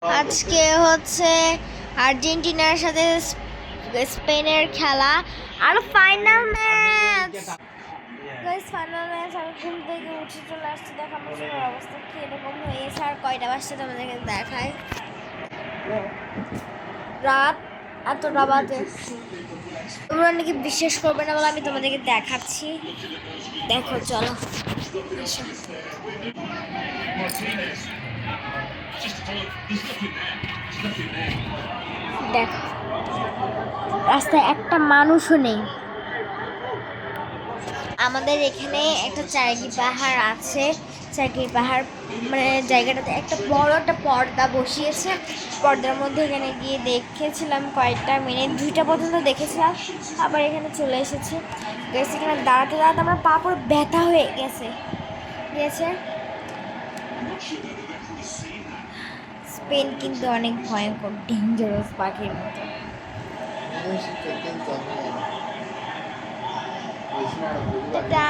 আজকে হচ্ছে আর্জেন্টিনার সাথে স্পেনের খেলা আর final match. Guys final match. আমি ঘুম থেকে উঠে চলে আসছি, দেখো আমার শরীরের অবস্থা কি এরকম হয়েছে। আর কয়টা বাজছে তোমাদেরকে দেখায়, রাত এতটা বাজে। তোমরা নাকি বিশ্বাস করবে না বলে আমি তোমাদেরকে দেখাচ্ছি, দেখো চলো। দেখো রাস্তায় একটা মানুষও নেই। আমাদের এখানে একটা চারগি পাহাড় আছে। চারগি পাহাড় মানে জায়গাটাতে একটা বড় একটা পর্দা বসিয়েছে। পর্দার মধ্যে এখানে গিয়ে দেখেছিলাম কয়েকটা মিনিট, 2টা পর্যন্ত দেখেছিলাম, আবার এখানে চলে এসেছি। গেছি এখানে দাঁড়াতে দাঁড়াতে আমার পা পুরো ব্যথা হয়ে গিয়েছে। স্পেন কিন্তু অনেক ভয়ঙ্কর ডেঞ্জারাস পাখির মতো। এটা